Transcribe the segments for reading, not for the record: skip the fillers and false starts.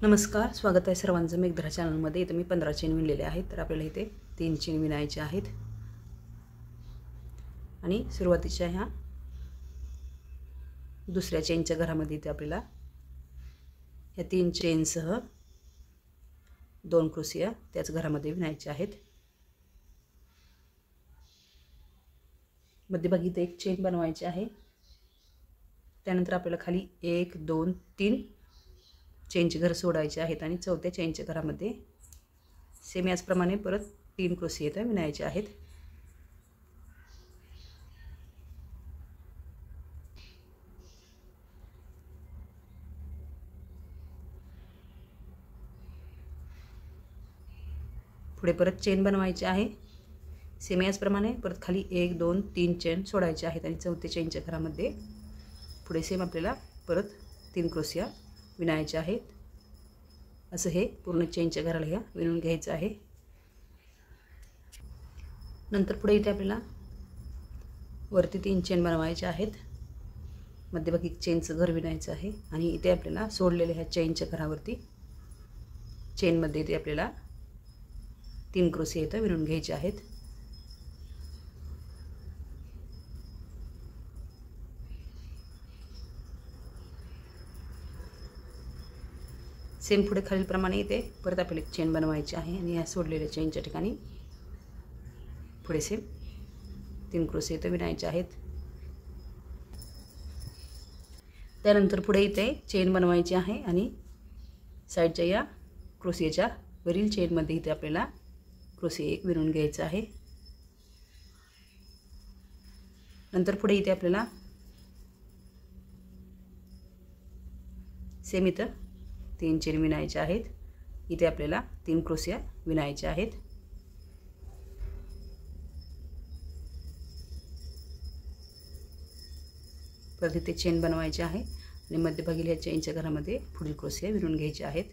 नमस्कार, स्वागत आहे सर्वांचं मेघधरा चॅनलमध्ये. इथं मी 15 चेन विणलेले आहेत. तर आपल्याला इथे 3 चेन विणायचे आहेत आणि सुरुवातीच्या ह्या दुसऱ्या चेनच्या घरामध्ये इथे आपल्याला या 3 चेनसह 2 क्रोशिया त्याच घरामध्ये विणायचे आहेत. मध्यभागी इथे एक चेन बनवायची आहे. त्यानंतर आपल्याला खाली 1 2 3 चेनचे घर सोडायचे आहेत आणि चौथ्या चेनच्या घरामध्ये सेम याचप्रमाणे परत 3 क्रोशिया इथे विणायचे आहेत. पुढे परत चेन बनवायची आहे. सेम याचप्रमाणे परत खाली 1 2 3 चेन सोडायचे आहेत आणि चौथ्या चेनच्या घरामध्ये पुढे सेम आपल्याला परत 3 क्रोशिया विणायचे आहेत. असं हे पूर्ण चेनच्या घराला ह्या विणून घ्यायचं आहे. नंतर पुढे इथे आपल्याला वरती 3 चेन बनवायचे आहेत. मध्यभागी चेनचं घर विणायचं आहे आणि इथे आपल्याला सोडलेल्या ह्या चेनच्या घरावरती चेनमध्ये इथे आपल्याला 3 क्रोशिया इथं विणून घ्यायचे आहेत. सेम पुढे खालीलप्रमाणे इथे परत आपल्याला एक चेन बनवायची आहे आणि या सोडलेल्या चेनच्या ठिकाणी पुढे सेम 3 क्रोशिया इथं विणायचे आहेत. त्यानंतर पुढे इथे चेन बनवायची आहे आणि साईडच्या या क्रोशियाच्या वरील चेनमध्ये इथे आपल्याला क्रोशिया एक विणून घ्यायचा आहे. नंतर पुढे इथे आपल्याला सेम इथं 3 चेन विणायचे आहेत. इथे आपल्याला 3 क्रोशिया विणायचे आहेत. परत इथे चेन बनवायचे आहे आणि मध्यभागी या चेनच्या घरामध्ये पुढील क्रोशिया विणून घ्यायचे आहेत.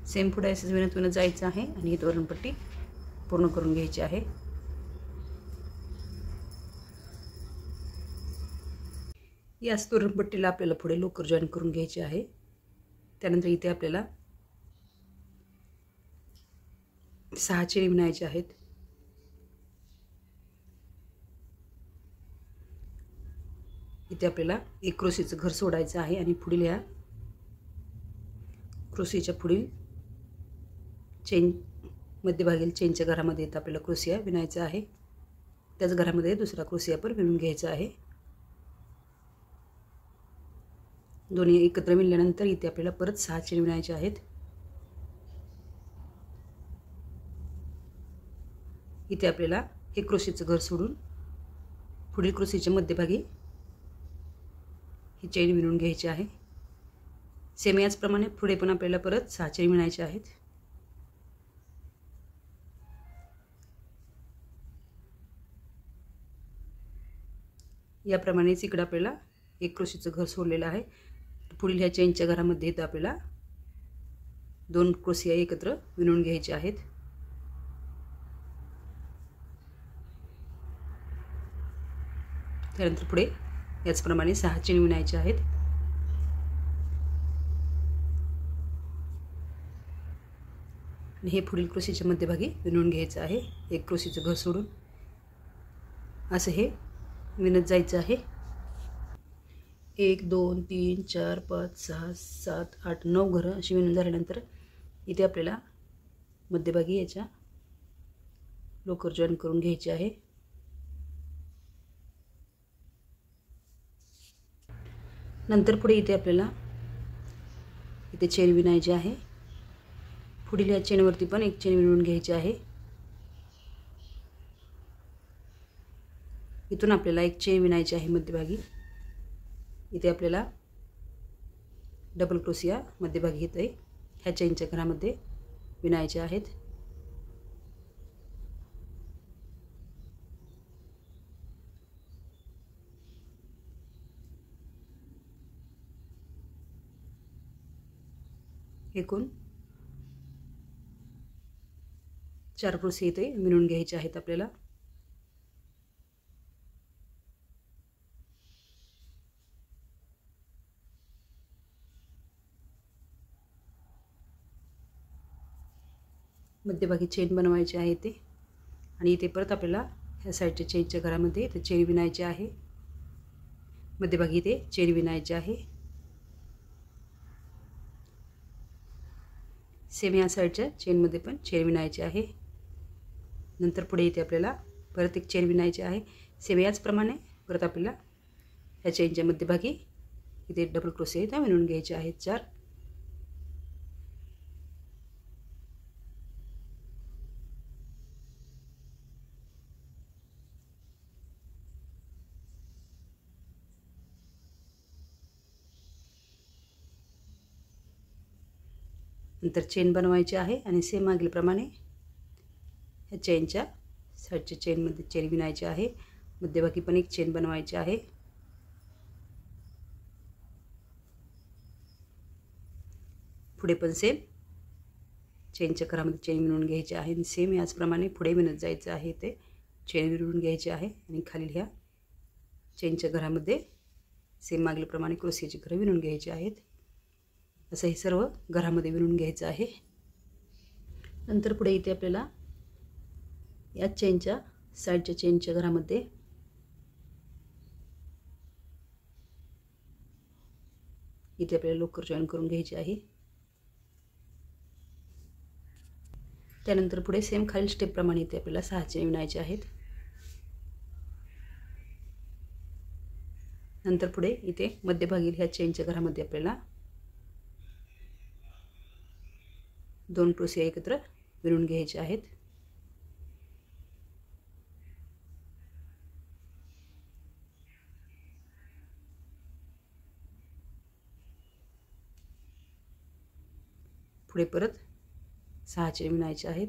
सेम पुढे असंच विणत जायचं आहे आणि ही तोरणपट्टी पूर्ण करून घ्यायची आहे. याच तोरणपट्टीला आपल्याला पुढे लोकर जॉईन करून घ्यायचे आहे. त्यानंतर इथे आपल्याला 6 चेन विणायचे आहेत. इथे आपल्याला एक क्रोशीचं घर सोडायचं आहे आणि पुढील ह्या क्रोशीच्या पुढील चेन मध्यभागील चेनच्या घरामध्ये इथं आपल्याला क्रोशिया विणायचा आहे. त्याच घरामध्ये दुसरा क्रोशिया पण विणून घ्यायचा आहे. दोन्ही एकत्र विणल्यानंतर इथे आपल्याला परत 6 चेन विणायचे आहेत. इथे आपल्याला एक क्रोशीचं घर सोडून पुढील क्रोशीच्या मध्यभागी ही चेन विणून घ्यायची आहे. सेम याचप्रमाणे पुढे पण आपल्याला परत 6 चेन विणायचे आहेत. याप्रमाणेच इकडे आपल्याला एक क्रोशीचं घर सोडलेलं आहे. पुढील ह्या चेनच्या घरामध्ये इथं आपल्याला 2 क्रोशिया एकत्र विणून घ्यायचे आहेत. त्यानंतर पुढे याचप्रमाणे 6 चेन विणायचे आहेत. आणि हे पुढील क्रोशीच्या मध्यभागी विणून घ्यायचं आहे एक क्रोशीचं घर सोडून. असं हे विणत जायचं आहे. 1 2 3 4 5 6 7 8 9 घरं अशी विणून झाल्यानंतर इथे आपल्याला मध्यभागी याच्या लोकर जॉईन करून घ्यायची आहे. नंतर पुढे इथे आपल्याला इथे चेन विणायची आहे. पुढील या चेनवरती पण एक चेन विणून घ्यायची आहे. इथून आपल्याला एक चेन विणायची आहे मध्यभागी. इथे आपल्याला डबल क्रोशिया मध्यभागी इथे ह्या चेनच्या घरामध्ये विणायचे आहेत. एकूण 4 क्रोशी इथे विणून घ्यायचे आहेत आपल्याला. मध्यभागी चेन बनवायची आहे ते, आणि इथे परत आपल्याला ह्या साईडच्या चेनच्या घरामध्ये इथे चेन विणायची आहे. मध्यभागी इथे चेन विणायची आहे. सेम या साईडच्या चेनमध्ये पण चेन विणायची आहे. नंतर पुढे इथे आपल्याला परत एक चेन विणायची आहे. सेम याचप्रमाणे परत आपल्याला ह्या चेनच्या मध्यभागी इथे डबल क्रोशे इथे विणून घ्यायचे आहेत 4. नंतर चेन बनवायची आहे आणि सेम मागीलप्रमाणे ह्या चेनच्या साईडच्या चेनमध्ये चेन विणायची आहे. मध्यभागी पण एक चेन बनवायची आहे. पुढे पण सेम चेनच्या घरामध्ये चेन विणून घ्यायची आहे आणि सेम याचप्रमाणे पुढे विणत जायचं आहे. ते चेन विणून घ्यायचे आहे आणि खाली ह्या चेनच्या घरामध्ये सेम मागीलप्रमाणे क्रोशेची घरं विणून घ्यायची आहेत. असं हे सर्व घरामध्ये विणून घ्यायचं आहे. नंतर पुढे इथे आपल्याला या चेनच्या साईडच्या चेनच्या घरामध्ये इथे आपल्याला लोकर जॉईन करून घ्यायची आहे. त्यानंतर पुढे सेम खालील स्टेपप्रमाणे इथे आपल्याला 6 चेन विणायचे आहेत. नंतर पुढे इथे मध्यभागी ह्या चेनच्या घरामध्ये आपल्याला 2 क्रोशे एकत्र विणून घ्यायचे आहेत. पुढे परत 6 चेन विणायचे आहेत.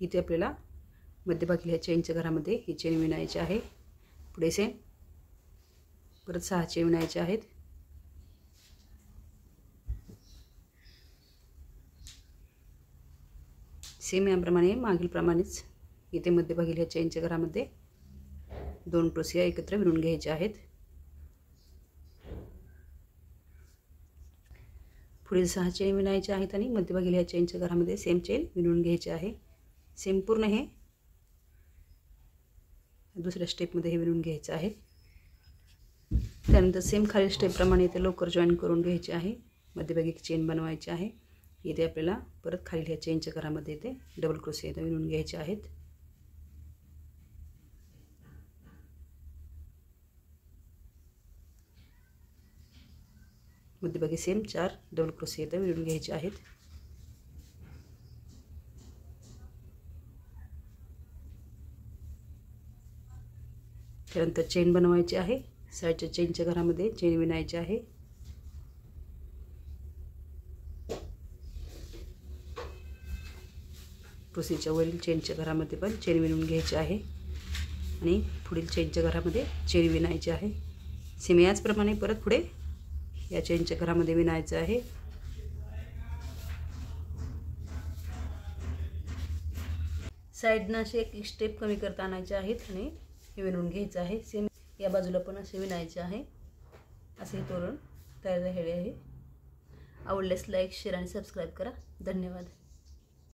इथे आपल्याला मध्यभागी ह्या चेनच्या घरामध्ये ही चेन विणायची आहे. पुढे सेम परत 6 चेन विणायचे आहेत. सेम याप्रमाणे मागीलप्रमाणेच इथे मध्यभागी ह्या चेनच्या घरामध्ये 2 क्रोशे एकत्र विणून घ्यायचे आहेत. पुढे 6 चेन विणायचे आहेत आणि मध्यभागी ह्या चेनच्या घरामध्ये सेम चेन विणून घ्यायचे आहे. सेम पूर्ण हे दुसऱ्या स्टेपमध्ये हे विणून घ्यायचं आहे. त्यानंतर सेम खालील स्टेपप्रमाणे इथे लोकर जॉईन करून घ्यायची आहे. मध्यभागी एक चेन बनवायची आहे. इथे आपल्याला परत खाली ह्या चेनच्या घरामध्ये इथे डबल क्रोशे इथे विणून घ्यायचे आहेत. मध्यभागी सेम 4 डबल क्रोशे इथे विणून घ्यायचे आहेत. त्यानंतर चेन बनवायची आहे. साईडच्या चेनच्या घरामध्ये चेन विणायची आहे. क्रोशेच्या वरील चेनच्या घरामध्ये पण चेन विणून घ्यायची आहे आणि पुढील चेनच्या घरामध्ये चेन विणायची आहे. सेम याचप्रमाणे परत पुढे या चेनच्या घरामध्ये विणायचं आहे. साईडनं असे एक स्टेप कमी करता आणायचे आहेत आणि हे विणून घ्यायचं आहे. सेम या बाजूला पण असे विणायचे आहे. असे तोरण तयार झालेले आहे. आवडल्यास लाईक, शेअर आणि सबस्क्राईब करा. धन्यवाद.